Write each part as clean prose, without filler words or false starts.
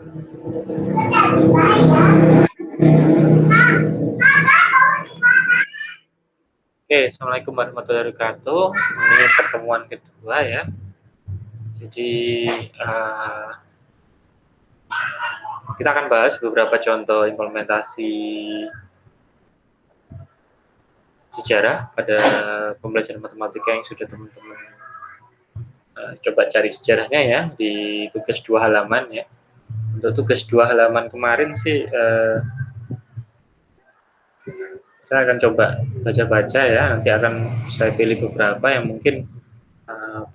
Oke, Assalamualaikum warahmatullahi wabarakatuh. Ini pertemuan kedua ya. Jadi kita akan bahas beberapa contoh implementasi sejarah pada pembelajaran matematika yang sudah teman-teman coba cari sejarahnya ya di tugas 2 halaman ya. Untuk tugas 2 halaman kemarin sih saya akan coba baca-baca ya. Nanti akan saya pilih beberapa yang mungkin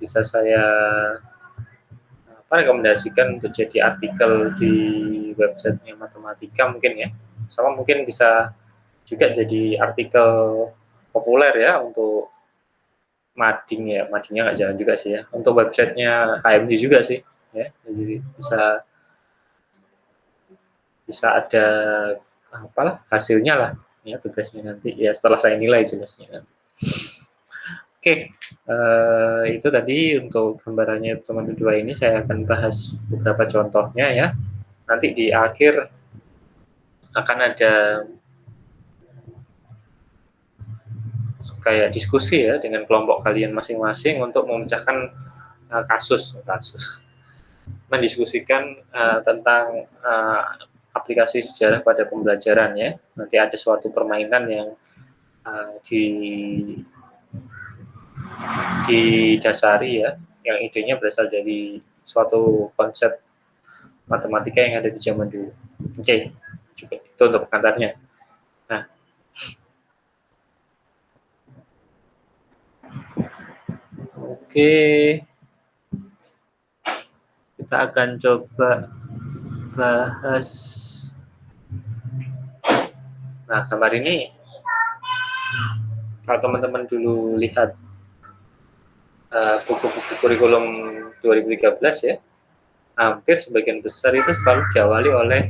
bisa saya rekomendasikan untuk jadi artikel di websitenya matematika mungkin ya. Sama mungkin bisa juga jadi artikel populer ya untuk mading ya. Madingnya nggak jalan juga sih ya. Untuk websitenya HMJ juga sih ya. Jadi bisa ada apalah hasilnya lah ya tugasnya nanti ya setelah saya nilai jelasnya nanti. Oke, itu tadi untuk gambarannya teman kedua ini saya akan bahas beberapa contohnya ya. Nanti di akhir akan ada kayak diskusi ya dengan kelompok kalian masing-masing untuk memecahkan kasus, mendiskusikan tentang aplikasi sejarah pada pembelajaran ya. Nanti ada suatu permainan yang didasari ya, yang idenya berasal dari suatu konsep matematika yang ada di zaman dulu. Oke, juga itu untuk pengantarnya. Nah, oke, kita akan coba bahas. Nah, gambar ini kalau teman-teman dulu lihat buku-buku kurikulum 2013 ya, hampir sebagian besar itu selalu diawali oleh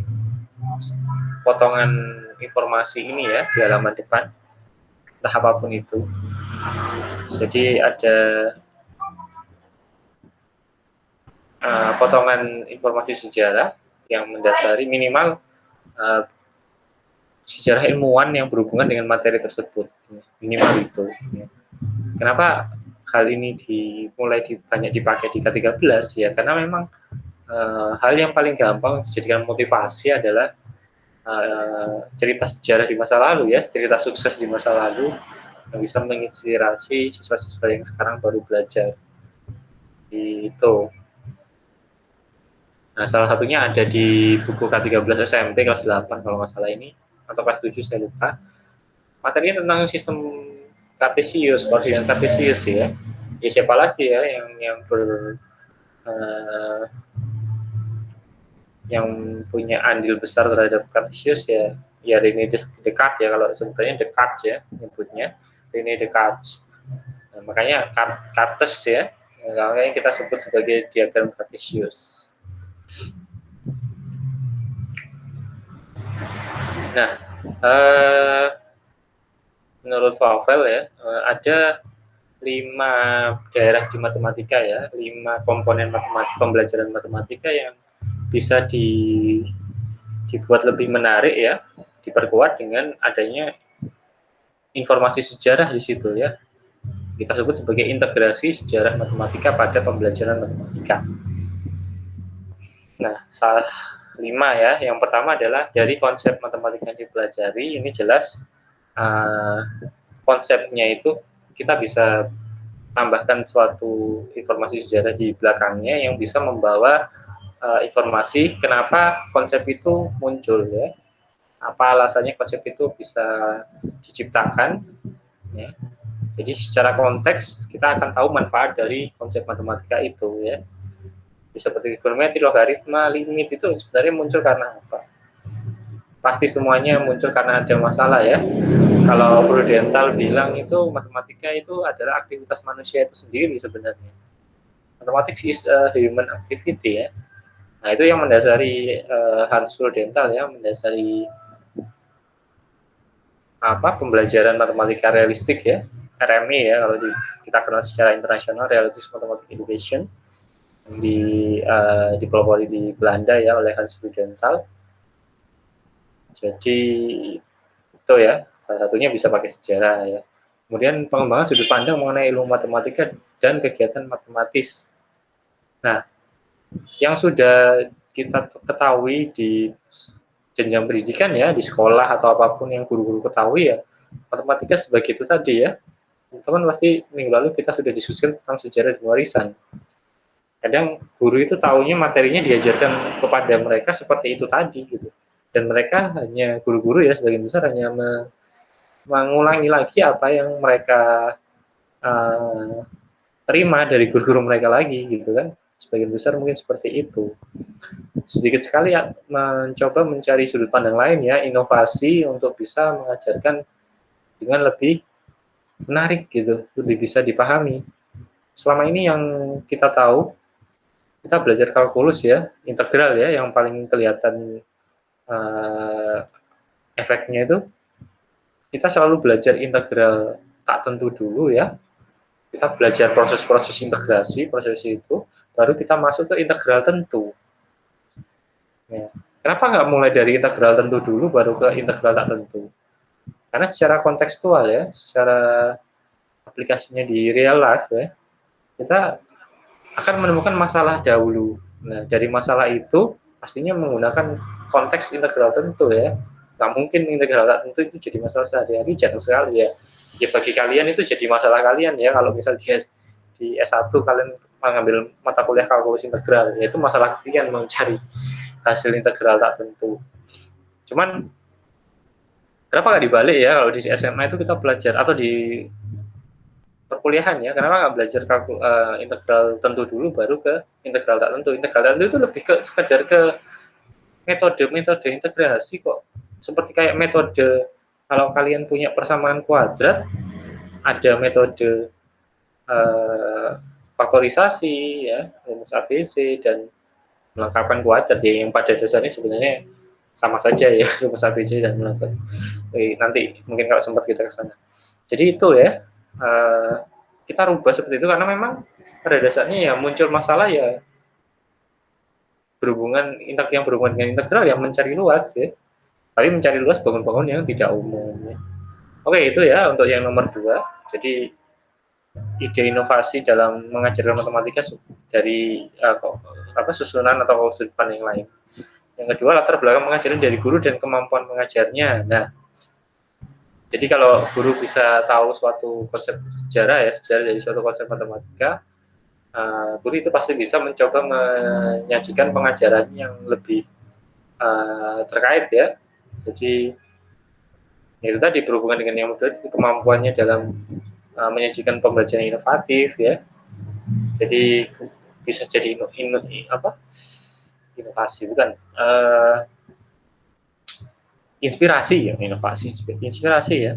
potongan informasi ini ya di halaman depan, entah apapun itu. Jadi ada potongan informasi sejarah yang mendasari minimal sejarah ilmuwan yang berhubungan dengan materi tersebut, minimal itu. Kenapa hal ini banyak dipakai di K13 ya, karena memang hal yang paling gampang dijadikan motivasi adalah cerita sejarah di masa lalu ya, cerita sukses di masa lalu yang bisa menginspirasi siswa-siswa yang sekarang baru belajar. Itu. Nah, salah satunya ada di buku K13 SMP kelas 8 kalau nggak salah ini, atau kelas 7 saya lupa. Materinya tentang sistem kartesius, koordinat kartesius ya. Ya siapa lagi ya yang punya andil besar terhadap kartesius ya René Descartes ya, kalau sebutannya Descartes ya nyebutnya René Descartes. Nah, makanya Cartes ya, makanya kita sebut sebagai diagram kartesius. Nah, menurut Fauvel ya, ada 5 daerah di matematika ya, 5 komponen pembelajaran matematika yang bisa dibuat lebih menarik ya, diperkuat dengan adanya informasi sejarah di situ ya. Kita sebut sebagai integrasi sejarah matematika pada pembelajaran matematika. Nah, 5 ya. Yang pertama adalah dari konsep matematika yang dipelajari, ini jelas konsepnya itu kita bisa tambahkan suatu informasi sejarah di belakangnya yang bisa membawa informasi kenapa konsep itu muncul ya, apa alasannya konsep itu bisa diciptakan ya. Jadi secara konteks kita akan tahu manfaat dari konsep matematika itu ya. Seperti trigonometri, logaritma, limit itu sebenarnya muncul karena apa? Pasti semuanya muncul karena ada masalah ya. Kalau Prudental bilang itu matematika itu adalah aktivitas manusia itu sendiri sebenarnya. Mathematics is a human activity ya. Nah, itu yang mendasari Hans Prudental ya, mendasari pembelajaran matematika realistik ya, RMI ya kalau kita kenal secara internasional, Realistic Mathematics Education. dipelopori di Belanda ya oleh Hans Freudenthal. Jadi itu ya, salah satunya bisa pakai sejarah ya. Kemudian pengembangan sudut pandang mengenai ilmu matematika dan kegiatan matematis. Nah, yang sudah kita ketahui di jenjang pendidikan ya, di sekolah atau apapun yang guru-guru ketahui ya, matematika sebagai itu tadi ya. Teman-teman pasti minggu lalu kita sudah diskusikan tentang sejarah dan warisan. Kadang guru itu tahunya materinya diajarkan kepada mereka seperti itu tadi gitu. Dan mereka hanya guru-guru ya sebagian besar hanya mengulangi lagi apa yang mereka uh, terima dari guru-guru mereka lagi gitu kan. Sebagian besar mungkin seperti itu. Sedikit sekali ya mencoba mencari sudut pandang lain ya, inovasi untuk bisa mengajarkan dengan lebih menarik gitu, lebih bisa dipahami. Selama ini yang kita tahu, kita belajar kalkulus ya, integral ya, yang paling kelihatan uh, efeknya itu kita selalu belajar integral tak tentu dulu ya. Kita belajar proses-proses integrasi, proses itu, baru kita masuk ke integral tentu. Ya. Kenapa nggak mulai dari integral tentu dulu, baru ke integral tak tentu? Karena secara kontekstual ya, secara aplikasinya di real life ya, kita akan menemukan masalah dahulu. Nah, dari masalah itu pastinya menggunakan konteks integral tentu ya. Nggak mungkin integral tak tentu itu jadi masalah sehari-hari, jarang sekali ya. Ya bagi kalian itu jadi masalah kalian ya, kalau misal di S1 kalian mengambil mata kuliah kalkulus integral, yaitu masalah kalian mencari hasil integral tak tentu. Cuman kenapa nggak dibalik ya, kalau di SMA itu kita belajar, atau di perkuliahan ya, kenapa nggak belajar integral tentu dulu baru ke integral tak tentu. Integral tak tentu itu lebih ke sekedar ke metode integrasi kok, seperti kayak metode kalau kalian punya persamaan kuadrat, ada metode faktorisasi ya, rumus ABC dan melengkapkan kuadrat ya, yang pada dasarnya sebenarnya sama saja ya, rumus ABC dan melengkapkan. Nanti mungkin kalau sempat kita ke sana. Jadi itu ya, kita rubah seperti itu karena memang pada dasarnya ya muncul masalah ya yang berhubungan dengan integral yang mencari luas ya, tapi mencari luas bangun-bangun yang tidak umum ya. Oke, itu ya untuk yang nomor 2. Jadi ide inovasi dalam mengajarkan matematika dari susunan atau sudut pandang yang lain. Yang kedua, latar belakang mengajarnya dari guru dan kemampuan mengajarnya. Nah, jadi kalau guru bisa tahu suatu konsep sejarah ya, sejarah dari suatu konsep matematika, guru itu pasti bisa mencoba menyajikan pengajaran yang lebih terkait ya. Jadi itu tadi berhubungan dengan yang mudah, kemampuannya dalam menyajikan pembelajaran inovatif ya. Jadi bisa jadi inovasi bukan inspirasi ya, inspirasi ya.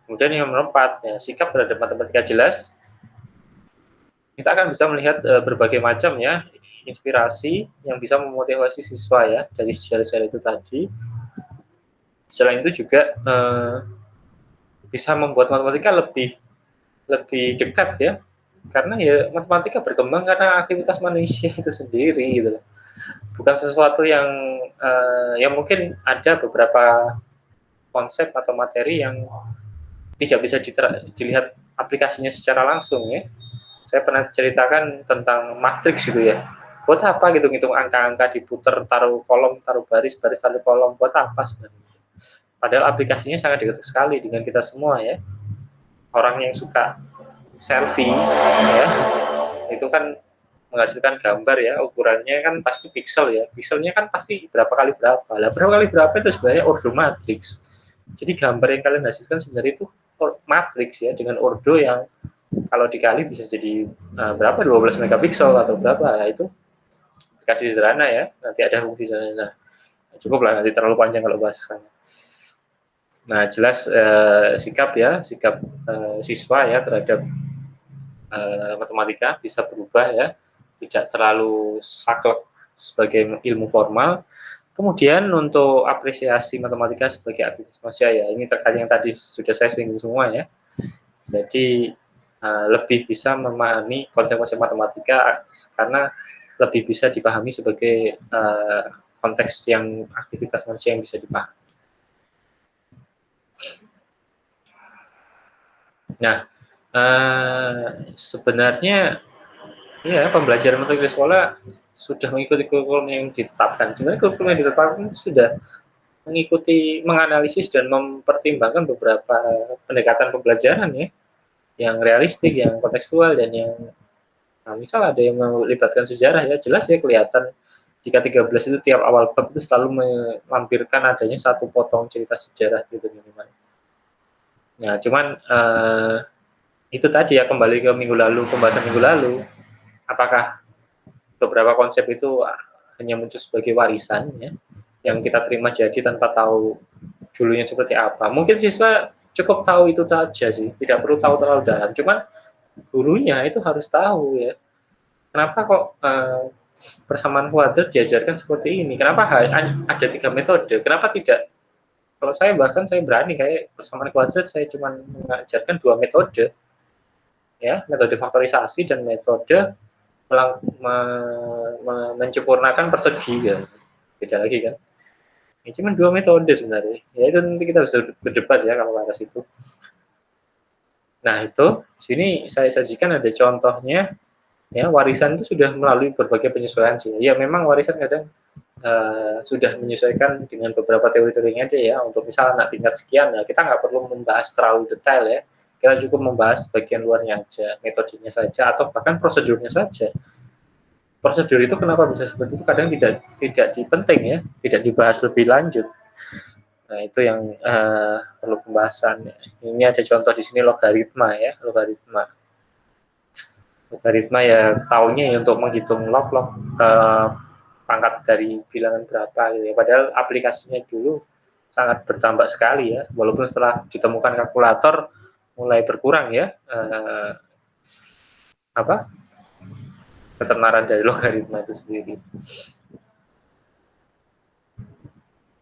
Kemudian yang nomor 4 ya, sikap terhadap matematika jelas. Kita akan bisa melihat berbagai macam ya inspirasi yang bisa memotivasi siswa ya dari sejarah-sejarah itu tadi. Selain itu juga bisa membuat matematika lebih dekat ya, karena ya matematika berkembang karena aktivitas manusia itu sendiri gitu loh. Bukan sesuatu yang mungkin ada beberapa konsep atau materi yang tidak bisa dilihat aplikasinya secara langsung ya. Saya pernah ceritakan tentang matriks gitu ya. Buat apa gitu ngitung angka-angka, diputer, taruh kolom, taruh baris, taruh kolom, buat apa sebenarnya? Padahal aplikasinya sangat dekat sekali dengan kita semua ya. Orang yang suka selfie ya, itu kan menghasilkan gambar ya, ukurannya kan pasti piksel ya. Pikselnya kan pasti berapa kali berapa. Lah berapa kali berapa itu sebenarnya ordo matriks. Jadi gambar yang kalian hasilkan sebenarnya itu matriks ya, dengan ordo yang kalau dikali bisa jadi berapa 12 megapiksel atau berapa. Nah, itu aplikasi sederhana ya. Nanti ada fungsi sederhana. Cukup lah, nanti terlalu panjang kalau bahas sana. Nah, jelas sikap siswa ya terhadap matematika bisa berubah ya, tidak terlalu saklek sebagai ilmu formal. Kemudian untuk apresiasi matematika sebagai aktivitas manusia ya, ini terkait yang tadi sudah saya singgung semua ya. Jadi lebih bisa memahami konsep-konsep matematika karena lebih bisa dipahami sebagai konteks yang aktivitas manusia yang bisa dipahami. Nah, sebenarnya ya pembelajaran matematika di sekolah sudah mengikuti kurikulum yang ditetapkan. Sebenarnya kurikulum yang ditetapkan sudah mengikuti, menganalisis dan mempertimbangkan beberapa pendekatan pembelajaran ya, yang realistik, yang kontekstual, dan yang misal ada yang melibatkan sejarah ya, jelas ya kelihatan di K13 itu tiap awal bab itu selalu melampirkan adanya satu potong cerita sejarah gitu minimal. Nah, cuman itu tadi ya, kembali ke minggu lalu, pembahasan minggu lalu, apakah beberapa konsep itu hanya muncul sebagai warisan ya, yang kita terima jadi tanpa tahu dulunya seperti apa. Mungkin siswa cukup tahu itu saja sih, tidak perlu tahu terlalu dalam. Cuman gurunya itu harus tahu ya, kenapa kok persamaan kuadrat diajarkan seperti ini? Kenapa ada 3 metode? Kenapa tidak? Kalau saya bahkan saya berani kayak persamaan kuadrat saya cuma mengajarkan 2 metode, ya, metode faktorisasi dan metode menyempurnakan persegi ya. Beda lagi kan? Ya, cuma 2 metode sebenarnya. Ya itu nanti kita bisa berdebat ya kalau ke situ. Nah itu sini saya sajikan ada contohnya. Ya, warisan itu sudah melalui berbagai penyesuaian sih. Ya memang warisan kadang sudah menyesuaikan dengan beberapa teori-teorinya aja ya. Untuk misalnya anak tingkat sekian ya kita nggak perlu membahas terlalu detail ya. Kita cukup membahas bagian luarnya aja, metodenya saja atau bahkan prosedurnya saja. Prosedur itu kenapa bisa seperti itu kadang tidak dipenting ya, tidak dibahas lebih lanjut. Nah itu yang perlu pembahasan. Ini ada contoh di sini logaritma ya, logaritma. Logaritma ya taunya ya untuk menghitung log pangkat dari bilangan berapa gitu ya. Padahal aplikasinya dulu sangat bertambah sekali ya, walaupun setelah ditemukan kalkulator mulai berkurang ya ketenaran dari logaritma itu sendiri.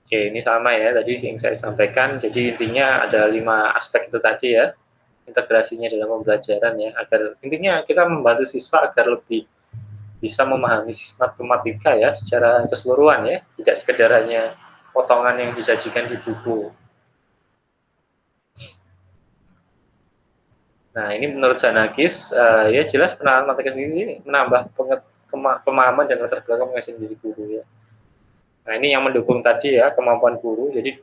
Oke, ini sama ya tadi yang saya sampaikan. Jadi intinya ada 5 aspek itu tadi ya, integrasinya dalam pembelajaran ya, agar intinya kita membantu siswa agar lebih bisa memahami matematika ya secara keseluruhan ya, tidak sekedar hanya potongan yang disajikan di buku. Nah ini menurut Zanagis ya jelas pengenalan matematika sendiri menambah pemahaman dan latar belakang mengajar diri guru ya. Nah ini yang mendukung tadi ya kemampuan guru. Jadi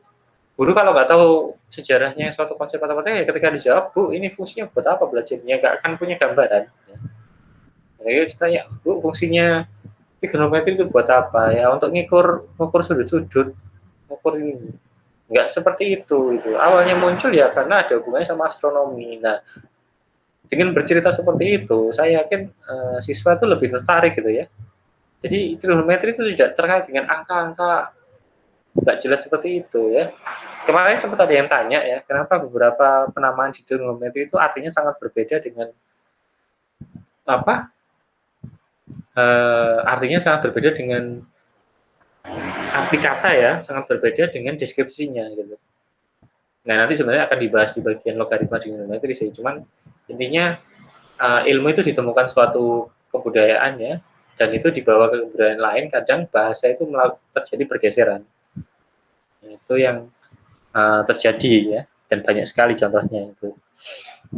guru kalau nggak tahu sejarahnya suatu konsep matematika ya ketika dijawab, Bu ini fungsinya buat apa belajarnya, nggak akan punya gambaran. Ya, ditanya, Bu fungsinya trigonometri itu buat apa ya, untuk ngukur sudut-sudut, ngukur ini. Nggak seperti itu. Awalnya muncul ya karena ada hubungannya sama astronomi. Nah dengan bercerita seperti itu saya yakin siswa itu lebih tertarik gitu ya. Jadi trigonometri itu tidak terkait dengan angka-angka nggak jelas seperti itu ya. Kemarin sempat ada yang tanya ya, kenapa beberapa penamaan di trigonometri itu artinya sangat berbeda dengan artinya sangat berbeda dengan arti kata ya, sangat berbeda dengan deskripsinya gitu. Nah nanti sebenarnya akan dibahas di bagian logaritma trigonometri sih, cuman intinya ilmu itu ditemukan suatu kebudayaan ya, dan itu dibawa ke kebudayaan lain, kadang bahasa itu terjadi pergeseran. Itu yang terjadi ya, dan banyak sekali contohnya itu.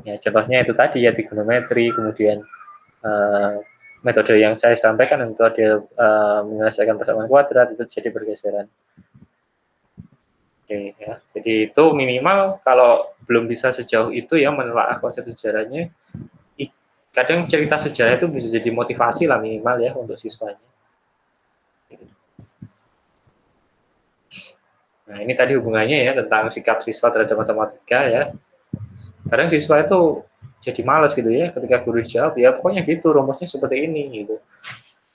Ya, contohnya itu tadi ya trigonometri, kemudian metode yang saya sampaikan itu ada menyelesaikan persamaan kuadrat itu jadi pergeseran. Oke, ya. Jadi itu minimal kalau belum bisa sejauh itu ya menelaah konsep sejarahnya, kadang cerita sejarah itu bisa jadi motivasi lah minimal ya untuk siswanya. Nah ini tadi hubungannya ya tentang sikap siswa terhadap matematika ya. Kadang siswa itu jadi malas gitu ya ketika guru jawab ya pokoknya gitu rumusnya seperti ini gitu.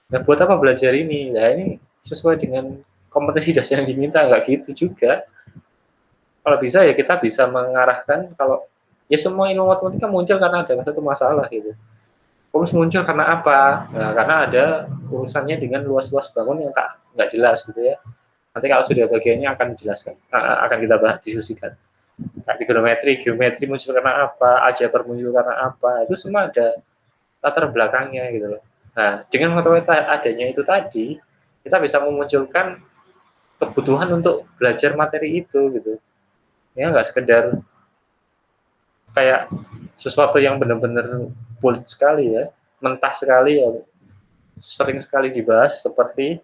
Nah buat apa belajar ini? Nah ini sesuai dengan kompetensi dasar yang diminta, nggak gitu juga. Kalau bisa ya kita bisa mengarahkan kalau ya semua ilmu matematika muncul karena ada satu masalah gitu. Rumus muncul karena apa? Nah, karena ada urusannya dengan luas-luas bangun yang nggak jelas gitu ya. Nanti kalau sudah bagiannya akan dijelaskan, akan kita bahas, diskusikan. Trigonometri, geometri muncul karena apa, aljabar muncul karena apa, itu semua ada latar belakangnya gitu loh. Nah, dengan mengetahui adanya itu tadi, kita bisa memunculkan kebutuhan untuk belajar materi itu gitu. Ya nggak sekedar kayak sesuatu yang benar-benar bulat sekali ya, mentah sekali ya, sering sekali dibahas seperti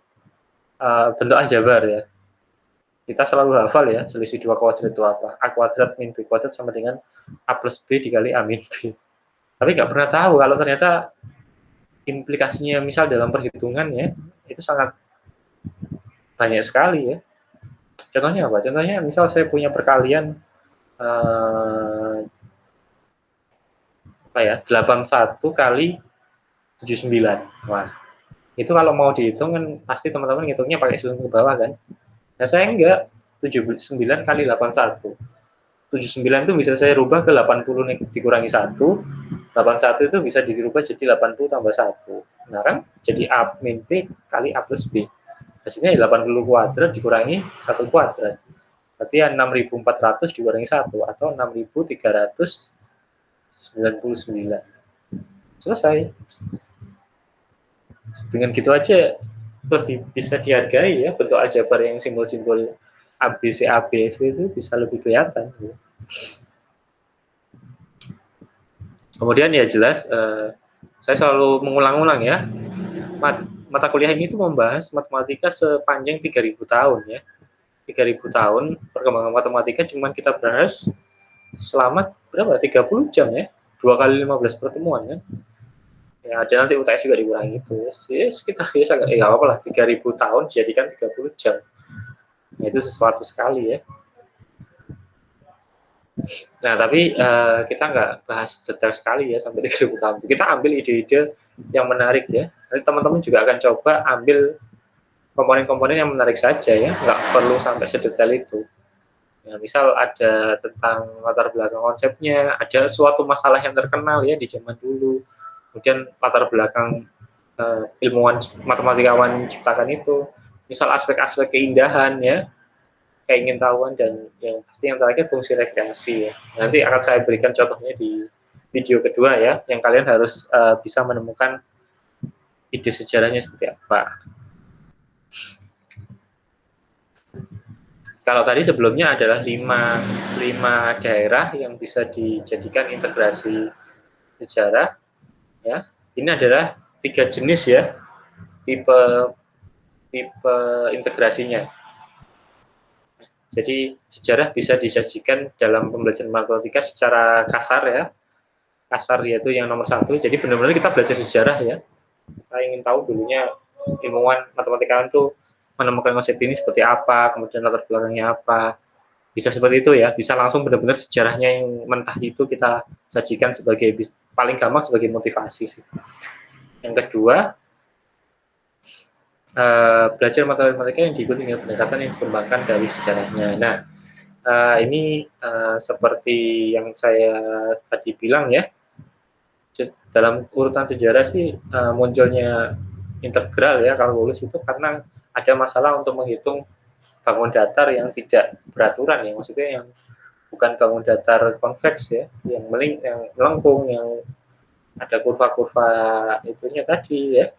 bentuk aljabar ya. Kita selalu hafal ya, selisih 2 kuadrat itu apa. A kuadrat min B kuadrat sama dengan A plus B dikali A min B. Tapi nggak pernah tahu kalau ternyata implikasinya misal dalam perhitungan ya, itu sangat banyak sekali ya. Contohnya apa? Contohnya misal saya punya perkalian apa ya, 81 kali 79. Wah, itu kalau mau dihitung kan pasti teman-teman ngitungnya pakai susun ke bawah kan. Nah, saya enggak. 79 kali 81. 79 itu bisa saya rubah ke 80 dikurangi 1. 81 itu bisa dirubah jadi 80 tambah 1. Nah kan jadi A min B kali A plus B. Hasilnya 80 kuadrat dikurangi 1 kuadrat. Berarti ya 6.400 dikurangi 1 atau 6.399. Selesai. Dengan gitu aja lebih bisa dihargai ya, bentuk aljabar yang simbol-simbol ABC ABC itu bisa lebih kelihatan. Kemudian ya jelas saya selalu mengulang-ulang ya, mata kuliah ini tuh membahas matematika sepanjang 3.000 tahun ya. 3.000 tahun perkembangan matematika cuma kita bahas selama berapa? 30 jam ya. 2 kali 15 pertemuan kan. Ya, ada nanti UTS juga dikurangi itu. Ya, sekitar ya apa lah 3.000 tahun dijadikan 30 jam. Nah, itu sesuatu sekali ya. Nah, tapi kita nggak bahas detail sekali ya sampai 3.000 tahun. Kita ambil ide-ide yang menarik ya. Nanti teman-teman juga akan coba ambil komponen-komponen yang menarik saja ya, nggak perlu sampai sedetail itu. Ya, misal ada tentang latar belakang konsepnya, ada suatu masalah yang terkenal ya di zaman dulu, kemudian latar belakang ilmuwan matematikawan menciptakan itu, misal aspek-aspek keindahan ya, keingintahuan, dan yang pasti yang terakhir fungsi rekreasi ya. Nanti akan saya berikan contohnya di video kedua ya, yang kalian harus bisa menemukan ide sejarahnya seperti apa. Kalau tadi sebelumnya adalah 5 daerah yang bisa dijadikan integrasi sejarah ya. Ini adalah 3 jenis ya tipe tipe integrasinya. Jadi sejarah bisa disajikan dalam pembelajaran matematika secara kasar ya. Kasar yaitu yang nomor 1. Jadi benar-benar kita belajar sejarah ya. Kita ingin tahu dulunya ilmuwan matematikawan itu menemukan konsep ini seperti apa, kemudian latar belakangnya apa. Bisa seperti itu ya, bisa langsung benar-benar sejarahnya yang mentah itu kita sajikan sebagai paling gampang sebagai motivasi sih. Yang kedua, belajar matematika yang diikuti dengan pendekatan yang dikembangkan dari sejarahnya. Nah, ini seperti yang saya tadi bilang ya, dalam urutan sejarah sih munculnya integral ya kalkulus itu karena ada masalah untuk menghitung bangun datar yang tidak beraturan ya, maksudnya yang bukan bangun datar konveks ya, yang melengkung, yang ada kurva-kurva itunya tadi ya.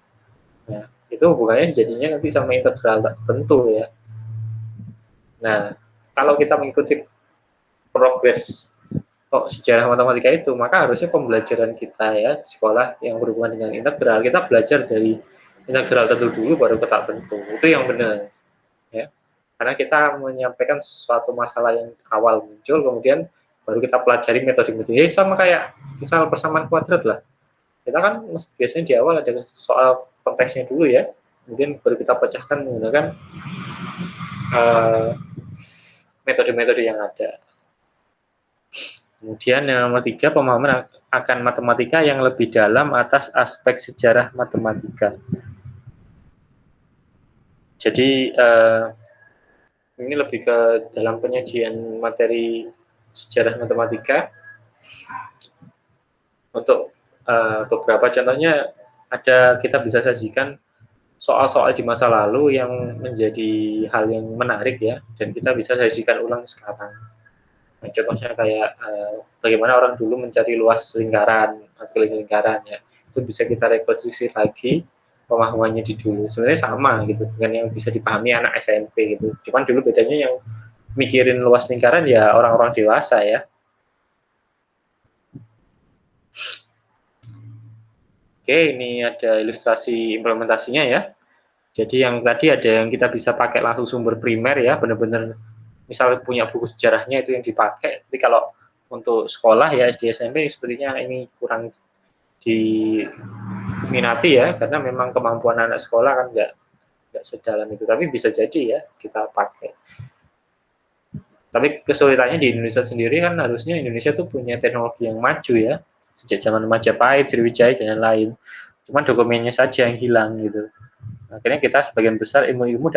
Nah, itu hubungannya jadinya nanti sama integral tertentu ya. Nah, kalau kita mengikuti progres sejarah matematika itu, maka harusnya pembelajaran kita ya di sekolah yang berhubungan dengan integral, kita belajar dari integral tentu dulu baru ke tak tentu. Itu yang benar ya. Karena kita menyampaikan suatu masalah yang awal muncul, kemudian baru kita pelajari metode-metode. Ya, sama kayak misal persamaan kuadrat lah. Kita kan biasanya di awal ada soal konteksnya dulu ya, kemudian baru kita pecahkan menggunakan metode-metode yang ada. Kemudian yang nomor 3, pemahaman akan matematika yang lebih dalam atas aspek sejarah matematika. Jadi ini lebih ke dalam penyajian materi sejarah matematika. Untuk beberapa contohnya ada, kita bisa sajikan soal-soal di masa lalu yang menjadi hal yang menarik ya, dan kita bisa sajikan ulang sekarang. Nah, contohnya kayak bagaimana orang dulu mencari luas lingkaran, lingkaran ya. Itu bisa kita rekonstruksi lagi pemahamannya di dulu. Sebenarnya sama gitu dengan yang bisa dipahami anak SMP gitu. Cuman dulu bedanya yang mikirin luas lingkaran ya orang-orang dewasa ya. Oke, ini ada ilustrasi implementasinya ya. Jadi yang tadi ada yang kita bisa pakai langsung sumber primer ya, benar-benar misalnya punya buku sejarahnya itu yang dipakai. Tapi kalau untuk sekolah ya SD SMP sepertinya ini kurang diminati ya, karena memang kemampuan anak sekolah kan nggak sedalam itu. Tapi bisa jadi ya kita pakai. Tapi kesulitannya di Indonesia sendiri kan harusnya Indonesia tuh punya teknologi yang maju ya, sejak zaman Majapahit, Sriwijaya dan lain-lain. Cuman dokumennya saja yang hilang gitu. Akhirnya kita sebagian besar ilmu-ilmu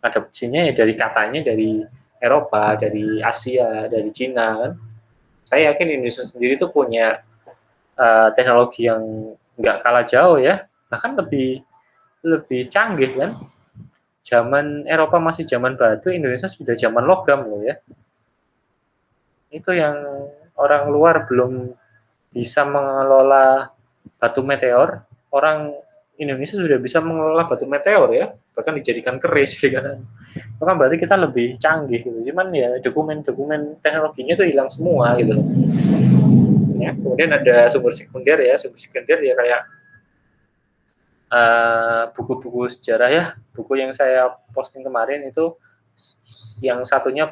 adaptasinya ya dari katanya dari Eropa, dari Asia, dari Cina kan. Saya yakin Indonesia sendiri tuh punya teknologi yang nggak kalah jauh ya, bahkan lebih lebih canggih kan. Zaman Eropa masih zaman batu, Indonesia sudah zaman logam loh ya. Itu yang orang luar belum bisa mengelola batu meteor, orang Indonesia sudah bisa mengelola batu meteor ya, bahkan dijadikan keris kan. Itu kan berarti kita lebih canggih gitu. Cuman ya dokumen-dokumen teknologinya itu hilang semua gitu loh. Ya, kemudian ada sumber sekunder ya, sumber sekunder ya kayak buku-buku sejarah ya, buku yang saya posting kemarin itu yang satunya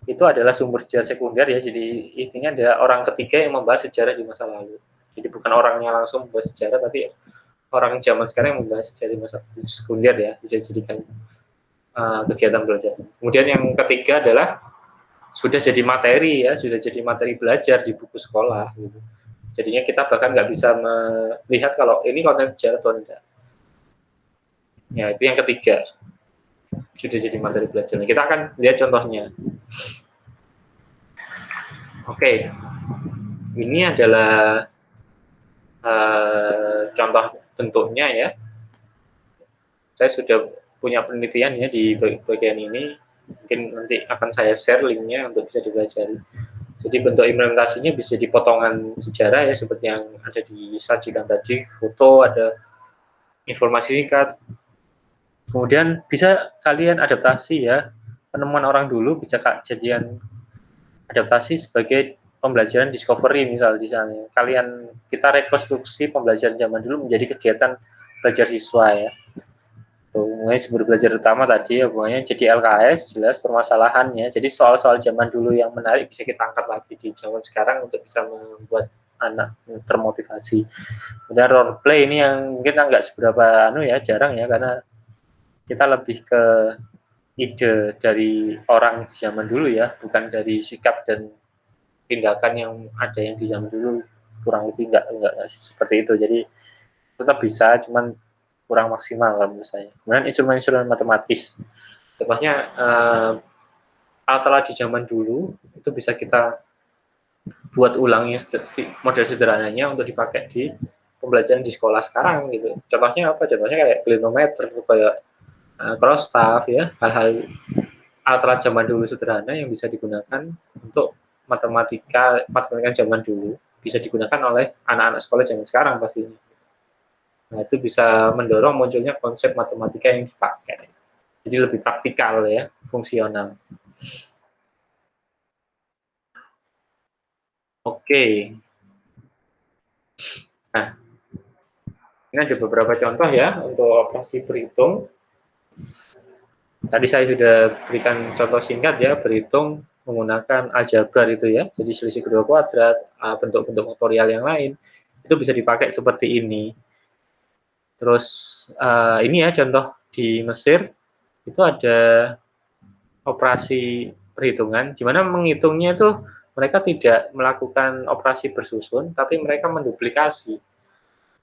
itu adalah sumber sejarah sekunder ya, jadi intinya ada orang ketiga yang membahas sejarah di masa lalu. Jadi bukan orangnya langsung membahas sejarah, tapi orang zaman sekarang yang membahas sejarah di masa sekunder ya, bisa dijadikan kegiatan belajar. Kemudian yang ketiga adalah sudah jadi materi ya, sudah jadi materi belajar di buku sekolah gitu. Jadinya kita bahkan nggak bisa melihat kalau ini konten sejarah atau enggak. Ya, itu yang ketiga. Sudah jadi materi belajar. Kita akan lihat contohnya. Oke, ini adalah contoh bentuknya ya. Saya sudah punya penelitian ya di bagian ini. Mungkin nanti akan saya share linknya untuk bisa dipelajari. Jadi bentuk implementasinya bisa jadi potongan sejarah ya, seperti yang ada disajikan tadi, foto, ada informasi singkat. Kemudian bisa kalian adaptasi ya, penemuan orang dulu bisa jadian adaptasi sebagai pembelajaran discovery misal di sana. Kalian kita rekonstruksi pembelajaran zaman dulu menjadi kegiatan belajar siswa ya. Mulai sumber belajar utama tadi ya, pokoknya jadi LKS jelas permasalahannya. Jadi soal-soal zaman dulu yang menarik bisa kita angkat lagi di zaman sekarang untuk bisa membuat anak termotivasi. Kemudian role play ini yang mungkin nggak seberapa ya, jarang ya, karena kita lebih ke ide dari orang zaman dulu ya, bukan dari sikap dan tindakan yang ada yang di zaman dulu. Kurang lebih nggak seperti itu. Jadi tetap bisa, cuman kurang maksimal menurut saya. Kemudian instrumen-instrumen matematis, contohnya alat-alat di zaman dulu itu bisa kita buat ulangnya model sederhananya untuk dipakai di pembelajaran di sekolah sekarang gitu. Contohnya apa? Contohnya kayak clinometer, kayak cross staff ya, hal-hal alat-alat zaman dulu sederhana yang bisa digunakan untuk matematika zaman dulu bisa digunakan oleh anak-anak sekolah zaman sekarang pastinya. Nah, itu bisa mendorong munculnya konsep matematika yang dipakai. Jadi lebih praktikal ya, fungsional. Oke. Nah, ini ada beberapa contoh ya untuk operasi berhitung. Tadi saya sudah berikan contoh singkat ya, berhitung menggunakan aljabar itu ya, jadi selisih kedua kuadrat, bentuk-bentuk faktorial yang lain, itu bisa dipakai seperti ini. Terus ini ya contoh di Mesir, itu ada operasi perhitungan, di mana menghitungnya itu mereka tidak melakukan operasi bersusun, tapi mereka menduplikasi.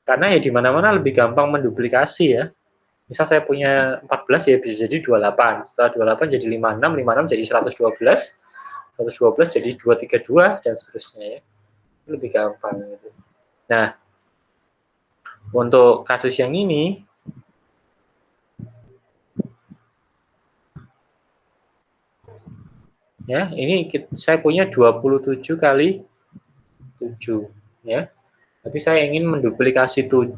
Karena ya di mana-mana lebih gampang menduplikasi ya. Misal saya punya 14 ya bisa jadi 28. Setelah 28 jadi 56, 56 jadi 112, 112 jadi 232 dan seterusnya ya. Lebih gampang gitu. Nah, untuk kasus yang ini Ya, ini saya punya 27 kali 7 ya. Berarti saya ingin menduplikasi 7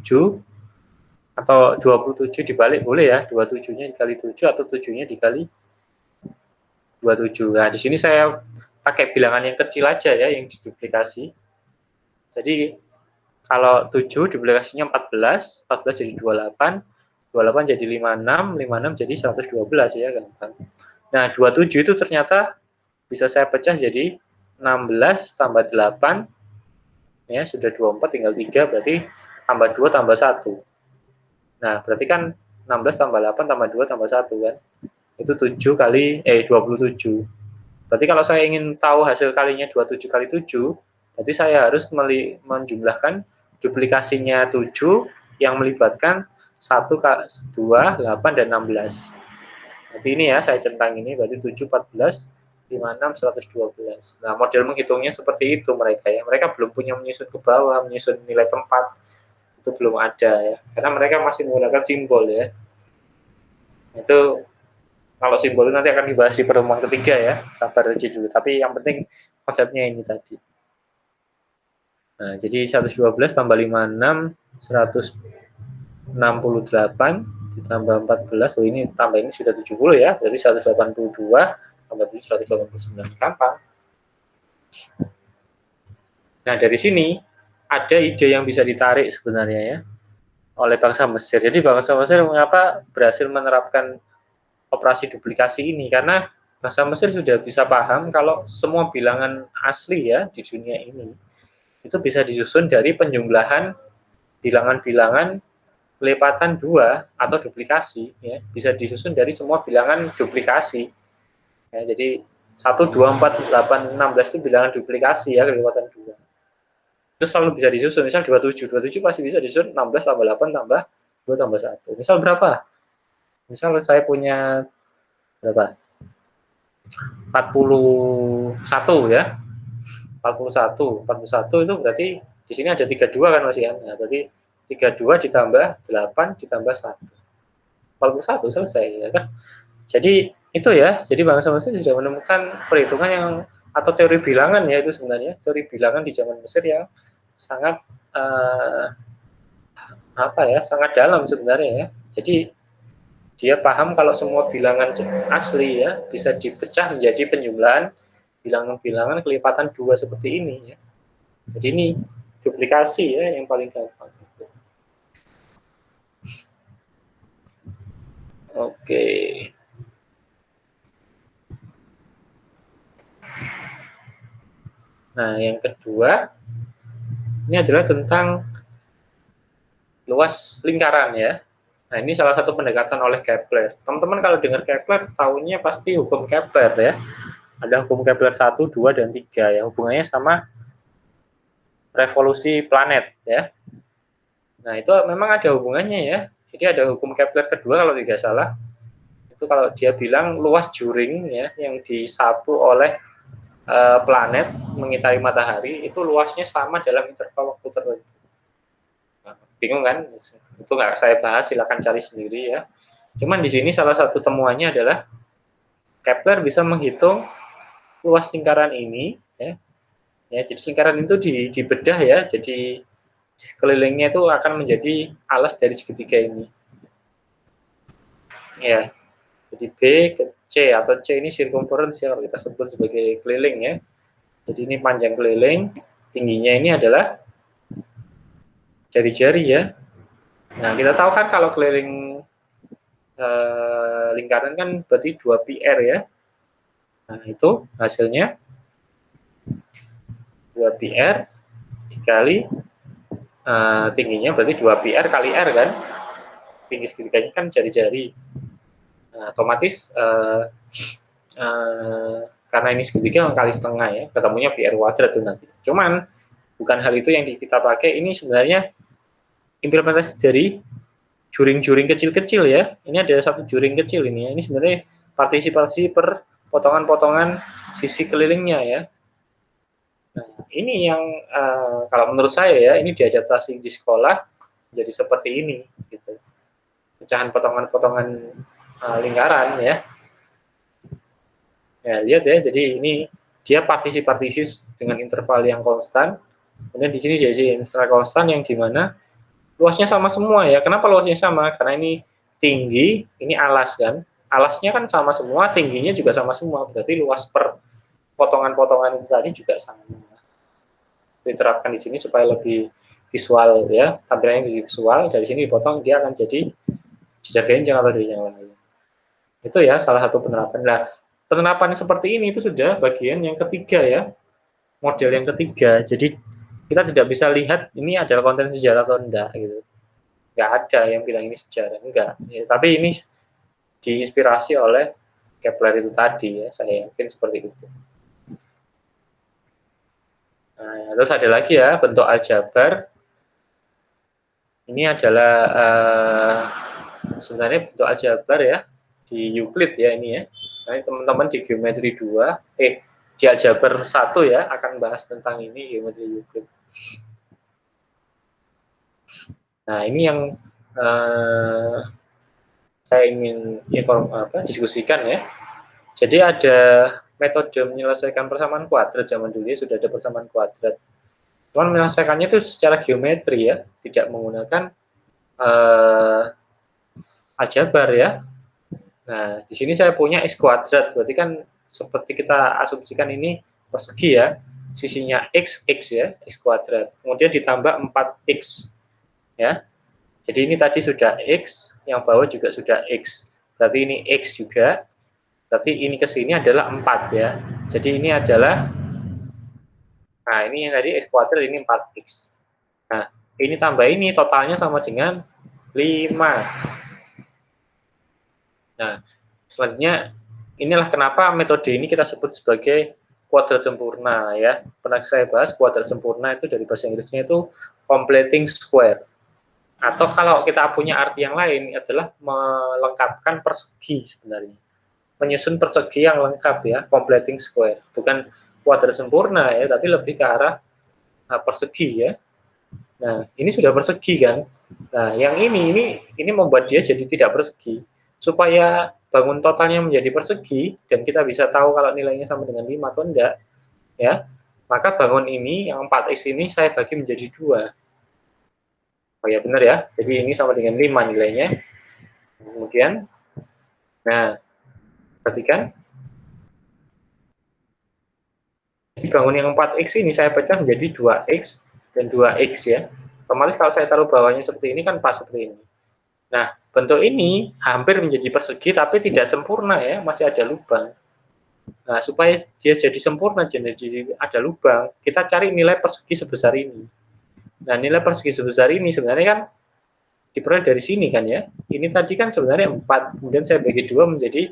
atau 27 dibalik boleh ya, 27-nya dikali 7 atau 7-nya dikali 27. Nah, di sini saya pakai bilangan yang kecil aja ya yang diduplikasi. Jadi kalau 7 duplikasinya 14, 14 jadi 28, 28 jadi 56, 56 jadi 112 ya gampang. Nah, 27 itu ternyata bisa saya pecah jadi 16 tambah 8 ya sudah 24 tinggal 3 berarti tambah 2 tambah 1. Nah, berarti kan 16 tambah 8 tambah 2 tambah 1 kan. Itu 7 kali 27. Berarti kalau saya ingin tahu hasil kalinya 27 kali 7, berarti saya harus menjumlahkan duplikasinya 7 yang melibatkan 1, 2, 8, dan 16. Berarti ini ya, saya centang ini, berarti 7, 14, 56, 112. Nah, model menghitungnya seperti itu mereka ya. Mereka belum punya menyusun ke bawah, menyusun nilai tempat. Itu belum ada ya. Karena mereka masih menggunakan simbol ya. Itu kalau simbol nanti akan dibahas di pertemuan ketiga ya, sabar aja dulu. Tapi yang penting konsepnya ini tadi. Nah, jadi 112 tambah 56, 168 ditambah 14, oh ini tambah ini sudah 70 ya, berarti 182 tambah 7, 189. Gampang. Nah, dari sini ada ide yang bisa ditarik sebenarnya ya oleh bangsa Mesir. Jadi bangsa Mesir mengapa berhasil menerapkan operasi duplikasi ini? Karena bangsa Mesir sudah bisa paham kalau semua bilangan asli ya di dunia ini itu bisa disusun dari penjumlahan bilangan-bilangan kelipatan 2 atau duplikasi ya, bisa disusun dari semua bilangan duplikasi. Ya, jadi 1, 2, 4, 8, 16 itu bilangan duplikasi ya, kelipatan 2. Terus selalu bisa disusun, misal 27, 27 pasti bisa disusun 16 tambah 8 tambah 2 tambah 1. Misal berapa? Misal saya punya berapa? 41 ya. 41 itu berarti di sini ada 32 kan Mas Ian. Nah, berarti 32 ditambah 8 ditambah 1. 41 selesai ya kan. Jadi itu ya, jadi bangsa Mesir sudah menemukan perhitungan yang atau teori bilangan ya itu sebenarnya teori bilangan di zaman Mesir yang sangat apa ya, sangat dalam sebenarnya ya. Jadi dia paham kalau semua bilangan asli ya bisa dipecah menjadi penjumlahan bilangan-bilangan kelipatan 2 seperti ini ya. Jadi ini duplikasi ya yang paling gampang. Oke. Nah, yang kedua ini adalah tentang luas lingkaran ya. Nah, ini salah satu pendekatan oleh Kepler. Teman-teman kalau dengar Kepler, tahunya pasti hukum Kepler ya. Ada hukum Kepler 1, 2, dan 3 ya. Hubungannya sama revolusi planet ya. Nah, itu memang ada hubungannya ya. Jadi ada hukum Kepler kedua kalau tidak salah. Itu kalau dia bilang luas juring ya yang disapu oleh planet mengitari matahari itu luasnya sama dalam interval waktu tertentu. Nah, bingung kan? Itu nggak saya bahas, silakan cari sendiri ya. Cuman di sini salah satu temuannya adalah Kepler bisa menghitung luas lingkaran ini ya. Ya, jadi lingkaran itu dibedah ya, jadi sekelilingnya itu akan menjadi alas dari segitiga ini. Ya, jadi B ke C atau C ini circumference ya kalau kita sebut sebagai keliling ya. Jadi ini panjang keliling, tingginya ini adalah jari-jari ya. Nah, kita tahu kan kalau keliling lingkaran kan berarti 2πr ya. Nah, itu hasilnya 2πr dikali tingginya berarti 2πr kali r kan. Tinggi segitiganya kan jari-jari. Nah, otomatis karena ini segitiga kali setengah ya, ketemunya πr kuadrat tuh nanti. Cuman bukan hal itu yang kita pakai, ini sebenarnya implementasi dari juring-juring kecil-kecil ya. Ini ada satu juring kecil ini ya. Ini sebenarnya partisipasi per potongan-potongan sisi kelilingnya ya. Nah, ini yang kalau menurut saya ya, ini diadaptasi di sekolah jadi seperti ini gitu. Pecahan potongan-potongan lingkaran ya. Ya, lihat ya, jadi ini dia partisi-partisi dengan interval yang konstan. Kemudian di sini jadi interval konstan yang dimana luasnya sama semua ya. Kenapa luasnya sama? Karena ini tinggi, ini alas kan. Alasnya kan sama semua, tingginya juga sama semua. Berarti luas per potongan-potongan itu tadi juga sama. Diterapkan di sini supaya lebih visual ya, tampilannya lebih visual. Dari sini dipotong, dia akan jadi jejar genjang atau dari yang lain. Itu ya salah satu penerapan. Nah, penerapan seperti ini itu sudah bagian yang ketiga ya, model yang ketiga. Jadi kita tidak bisa lihat ini adalah konten sejarah atau enggak gitu. Enggak ada yang bilang ini sejarah, enggak. Ya, tapi ini diinspirasi oleh Kepler itu tadi ya, saya yakin seperti itu. Nah, terus ada lagi ya bentuk aljabar. Ini adalah sebenarnya bentuk aljabar ya di Euclid ya ini ya. Nah, teman-teman di geometri 2, di aljabar 1 ya akan bahas tentang ini geometri Euclid. Nah, ini yang saya ingin diskusikan ya. Jadi ada metode menyelesaikan persamaan kuadrat zaman dulu ya, sudah ada persamaan kuadrat. Cuman menyelesaikannya itu secara geometri ya, tidak menggunakan aljabar ya. Nah, di sini saya punya X kuadrat, berarti kan seperti kita asumsikan ini persegi ya, sisinya X ya, X kuadrat, kemudian ditambah 4X ya. Jadi ini tadi sudah X, yang bawah juga sudah X, berarti ini X juga, berarti ini ke sini adalah 4 ya. Jadi ini adalah, nah ini yang tadi X kuadrat, ini 4X. Nah, ini tambah ini, totalnya sama dengan 5. Nah, selanjutnya inilah kenapa metode ini kita sebut sebagai kuadrat sempurna ya. Pernah saya bahas kuadrat sempurna itu dari bahasa Inggrisnya itu completing square. Atau kalau kita punya arti yang lain adalah melengkapkan persegi sebenarnya. Menyusun persegi yang lengkap ya, completing square. Bukan kuadrat sempurna ya, tapi lebih ke arah persegi ya. Nah, ini sudah persegi kan. Nah, yang ini membuat dia jadi tidak persegi. Supaya bangun totalnya menjadi persegi dan kita bisa tahu kalau nilainya sama dengan 5 atau enggak, ya. Maka bangun ini yang 4x ini saya bagi menjadi 2. Oh ya benar ya. Jadi ini sama dengan 5 nilainya. Kemudian nah, perhatikan. Jadi bangun yang 4x ini saya pecah menjadi 2x dan 2x ya. Otomatis kalau saya taruh bawahnya seperti ini kan pas seperti ini. Nah, bentuk ini hampir menjadi persegi tapi tidak sempurna ya, masih ada lubang. Nah, supaya dia jadi sempurna, jadi ada lubang, kita cari nilai persegi sebesar ini. Nah, nilai persegi sebesar ini sebenarnya kan diperoleh dari sini kan ya. Ini tadi kan sebenarnya 4, kemudian saya bagi 2 menjadi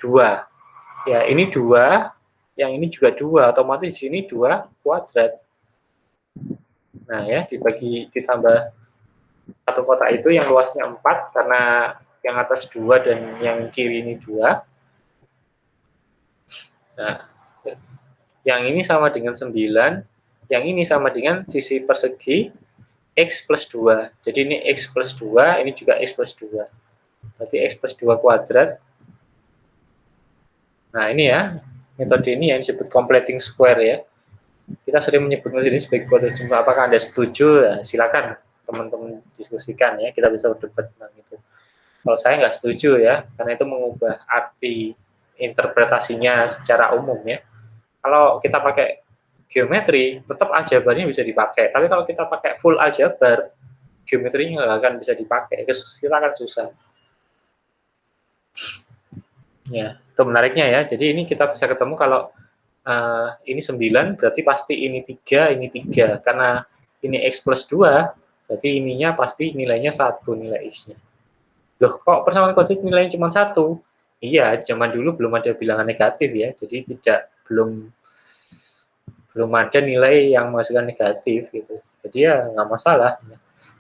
2. Ya, ini 2, yang ini juga 2, otomatis di sini 2 kuadrat. Nah, ya, ditambah satu kotak itu yang luasnya 4 karena yang atas 2 dan yang kiri ini 2. Nah, yang ini sama dengan 9, yang ini sama dengan sisi persegi X plus 2. Jadi ini X plus 2, ini juga X plus 2. Berarti X plus 2 kuadrat. Nah, ini ya, metode ini yang disebut completing square ya. Kita sering menyebut metode ini sebagai kuadrat sempurna. Apakah Anda setuju? Ya, silakan teman-teman diskusikan ya, kita bisa berdebat tentang itu. Kalau saya nggak setuju ya, karena itu mengubah arti interpretasinya secara umum ya. Kalau kita pakai geometri, tetap aljabarnya bisa dipakai. Tapi kalau kita pakai full aljabar, geometrinya nggak akan bisa dipakai. Kita akan susah. Ya, itu menariknya ya. Jadi ini kita bisa ketemu kalau ini 9, berarti pasti ini 3, ini 3. Karena ini X plus 2, berarti ininya pasti nilainya 1, nilai X-nya. Loh, kok persamaan kuadrat nilainya cuma 1? Iya, zaman dulu belum ada bilangan negatif ya. Jadi belum ada nilai yang menghasilkan negatif gitu. Jadi ya nggak masalah.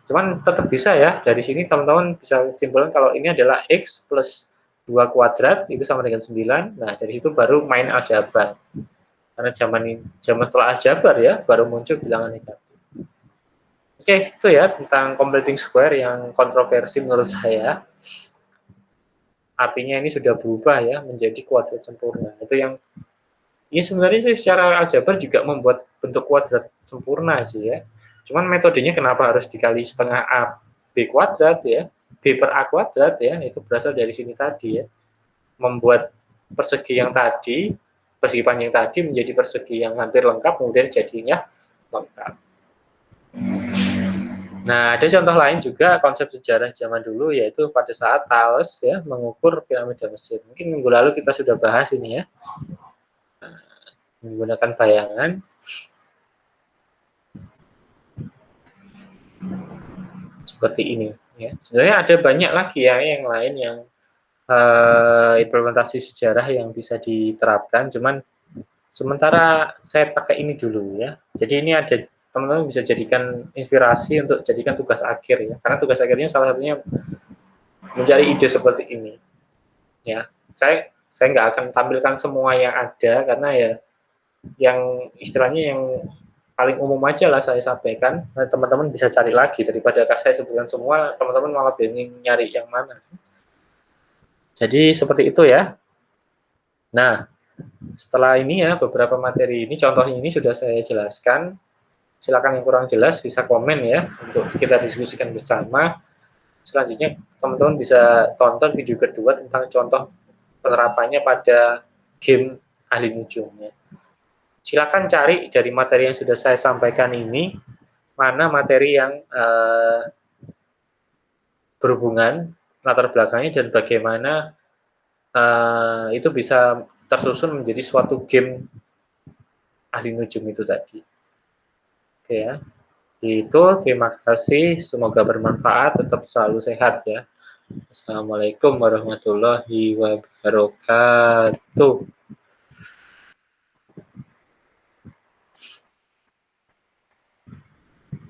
Cuman tetap bisa ya, dari sini teman-teman bisa simpulkan kalau ini adalah X plus 2 kuadrat, itu sama dengan 9. Nah, dari situ baru main aljabar. Karena zaman setelah aljabar ya, baru muncul bilangan negatif. Oke, itu ya tentang completing square yang kontroversi menurut saya. artinya ini sudah berubah ya menjadi kuadrat sempurna. Itu yang ya sebenarnya sih secara aljabar juga membuat bentuk kuadrat sempurna sih ya. Cuman metodenya kenapa harus dikali setengah A B kuadrat ya, B per A kuadrat ya, itu berasal dari sini tadi ya. Membuat persegi yang tadi, persegi panjang tadi menjadi persegi yang hampir lengkap, kemudian jadinya lengkap. Nah, ada contoh lain juga konsep sejarah zaman dulu, yaitu pada saat Thales ya mengukur piramida Mesir. Mungkin minggu lalu kita sudah bahas ini ya, menggunakan bayangan. Seperti ini. Ya. Sebenarnya ada banyak lagi ya yang lain yang implementasi sejarah yang bisa diterapkan, cuman sementara saya pakai ini dulu ya. Jadi ini ada teman-teman bisa jadikan inspirasi untuk jadikan tugas akhir ya. Karena tugas akhirnya salah satunya mencari ide seperti ini. Ya, saya nggak akan tampilkan semua yang ada karena ya yang istilahnya yang paling umum aja lah saya sampaikan. Nah, teman-teman bisa cari lagi daripada saya sebutkan semua, teman-teman malah bingung nyari yang mana. Jadi seperti itu ya. Nah, setelah ini ya beberapa materi ini, contohnya ini sudah saya jelaskan. Silakan yang kurang jelas bisa komen ya untuk kita diskusikan bersama. Selanjutnya teman-teman bisa tonton video kedua tentang contoh penerapannya pada game ahli nujumnya. Silakan cari dari materi yang sudah saya sampaikan ini mana materi yang berhubungan latar belakangnya dan bagaimana itu bisa tersusun menjadi suatu game ahli nujum itu tadi. Oke ya. Itu terima kasih, semoga bermanfaat, tetap selalu sehat ya. Assalamualaikum warahmatullahi wabarakatuh.